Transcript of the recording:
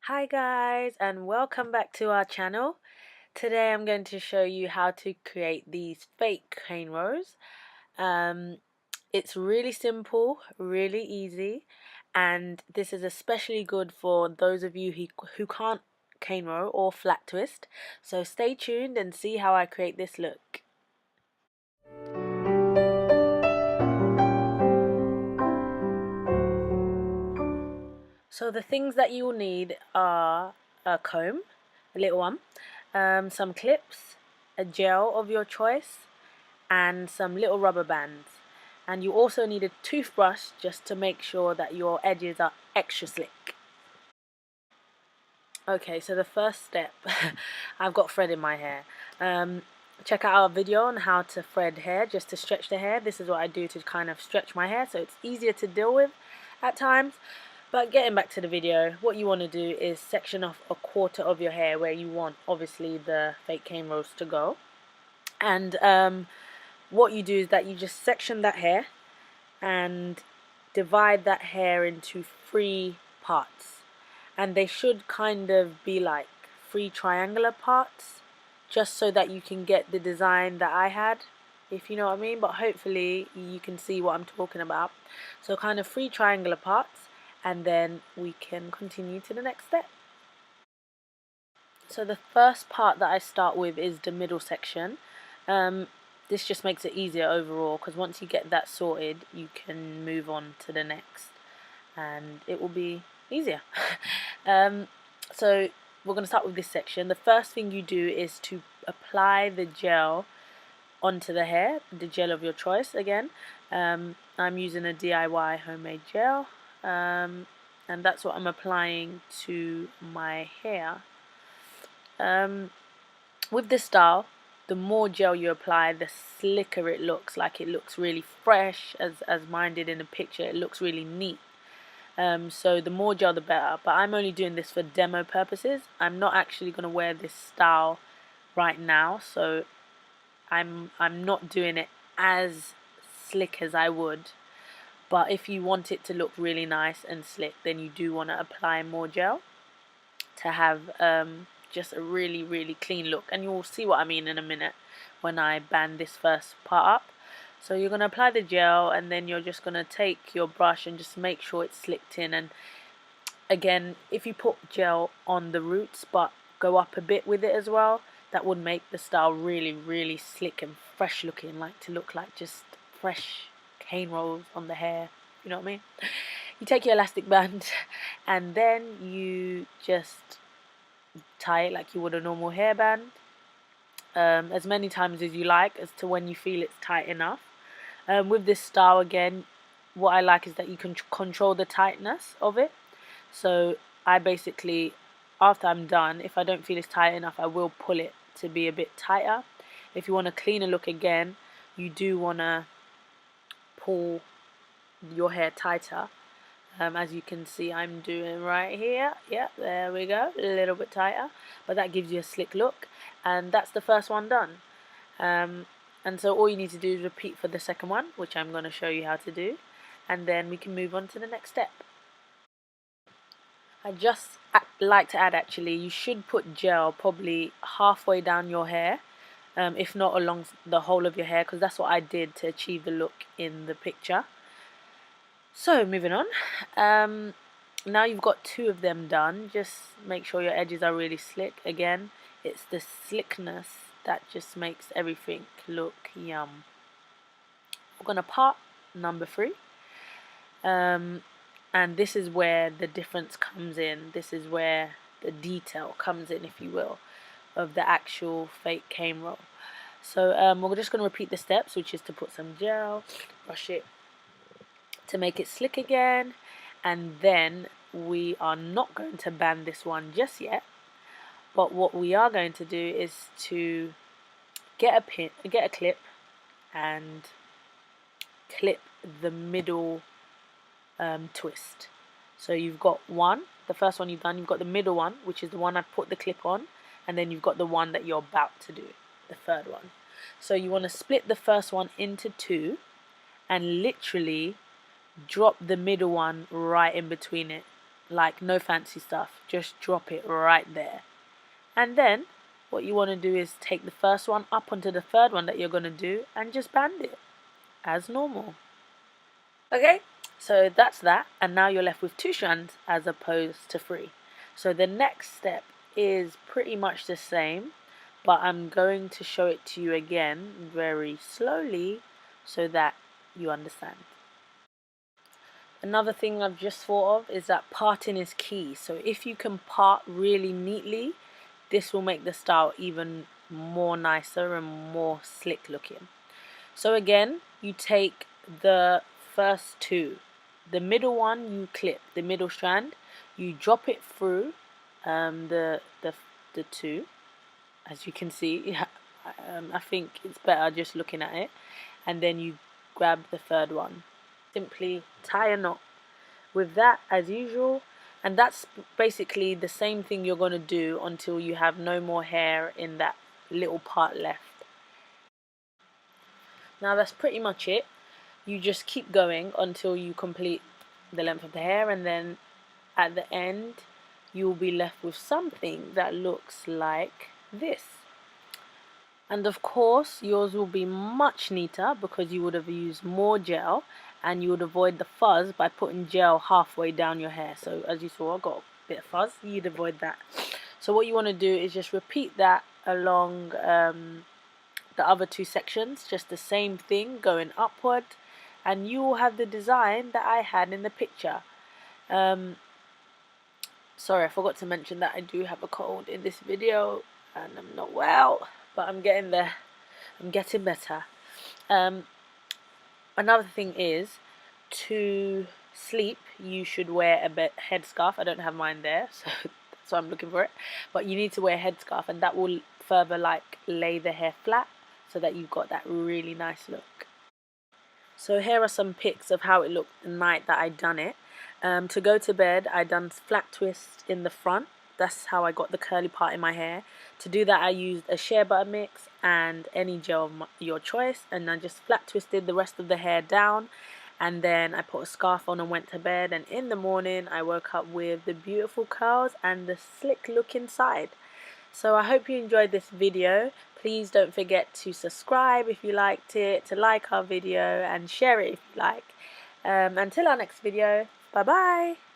Hi guys, and welcome back to our channel. Today I'm going to show you how to create these fake cornrows. It's really simple, really easy, and this is especially good for those of you who can't cornrow or flat twist. So stay tuned and see how I create this look. So the things that you will need are a comb, a little one, some clips, a gel of your choice, and some little rubber bands. And you also need a toothbrush just to make sure that your edges are extra slick. Okay, so the first step, I've got thread in my hair. Check out our video on how to thread hair, just to stretch the hair. This is what I do to kind of stretch my hair, so it's easier to deal with at times. But getting back to the video, what you want to do is section off a quarter of your hair where you want, obviously, the fake cornrows to go. And what you do is that you just section that hair and divide that hair into 3 parts. And they should kind of be like 3 triangular parts, just so that you can get the design that I had, if you know what I mean. But hopefully you can see what I'm talking about. So kind of 3 triangular parts, and then we can continue to the next step. So the first part that I start with is the middle section. This just makes it easier overall, because once you get that sorted you can move on to the next and it will be easier. So we're going to start with this section. The first thing you do is to apply the gel onto the hair, the gel of your choice again. I'm using a DIY homemade gel, and that's what I'm applying to my hair. With this style, the more gel you apply, the slicker it looks. Like, it looks really fresh, as mine did in the picture. It looks really neat. So the more gel the better, but I'm only doing this for demo purposes. I'm not actually going to wear this style right now, so I'm not doing it as slick as I would. But if you want it to look really nice and slick, then you do want to apply more gel to have just a really clean look. And you'll see what I mean in a minute when I band this first part up. So you're going to apply the gel, and then you're just going to take your brush and just make sure it's slicked in. And again, if you put gel on the roots but go up a bit with it as well, that would make the style really slick and fresh looking, like to look like just fresh cornrows on the hair, you know what I mean? You take your elastic band and then you just tie it like you would a normal hairband, as many times as you like, as to when you feel it's tight enough. With this style, again, what I like is that you can control the tightness of it. So I basically, after I'm done, if I don't feel it's tight enough, I will pull it to be a bit tighter. If you want a cleaner look again, you do want to pull your hair tighter, as you can see I'm doing right here. Yeah, there we go, a little bit tighter, but that gives you a slick look. And that's the first one done. And so all you need to do is repeat for the second one, which I'm going to show you how to do, and then we can move on to the next step. I just like to add, actually, you should put gel probably halfway down your hair, if not along the whole of your hair, because that's what I did to achieve the look in the picture. So moving on, now you've got 2 of them done, just make sure your edges are really slick. Again, it's the slickness that just makes everything look yum. We're going to part number 3, and this is where the difference comes in. This is where the detail comes in, if you will, of the actual fake cornrow. So we're just going to repeat the steps, which is to put some gel, brush it to make it slick again, and then we are not going to band this one just yet. But what we are going to do is to get a clip, and clip the middle twist. So you've got one, the first one you've done, you've got the middle one, which is the one I put the clip on, and then you've got the one that you're about to do, the third one. So you want to split the first one into 2 and literally drop the middle one right in between it. like no fancy stuff, just drop it right there. And then what you want to do is take the first one up onto the third one that you're going to do and just band it as normal. Okay, so that's that, and now you're left with 2 strands as opposed to 3. So the next step is pretty much the same, but I'm going to show it to you again very slowly so that you understand. Another thing I've just thought of is that parting is key. So if you can part really neatly, this will make the style even more nicer and more slick looking. So again, you take the first 2. The middle one you clip, the middle strand, you drop it through the 2. As you can see, I think it's better just looking at it. And then you grab the third one. Simply tie a knot with that as usual. And that's basically the same thing you're going to do until you have no more hair in that little part left. Now that's pretty much it. You just keep going until you complete the length of the hair, and then at the end you'll be left with something that looks like this. And of course yours will be much neater because you would have used more gel, and you would avoid the fuzz by putting gel halfway down your hair. So as you saw, I got a bit of fuzz, you'd avoid that. So what you want to do is just repeat that along the other 2 sections, just the same thing going upward, and you will have the design that I had in the picture. Sorry, I forgot to mention that I do have a cold in this video and I'm not well, but I'm getting there. I'm getting better. Another thing is, to sleep you should wear a headscarf. I don't have mine there, so that's why I'm looking for it. But you need to wear a headscarf, and that will further like lay the hair flat so that you've got that really nice look. So here are some pics of how it looked the night that I done it. To go to bed, I done flat twist in the front. That's how I got the curly part in my hair. To do that, I used a shea butter mix and any gel of your choice, and I just flat twisted the rest of the hair down, and then I put a scarf on and went to bed. And in the morning I woke up with the beautiful curls and the slick look inside. So I hope you enjoyed this video. Please don't forget to subscribe if you liked it, to like our video and share it if you like. Until our next video, bye bye.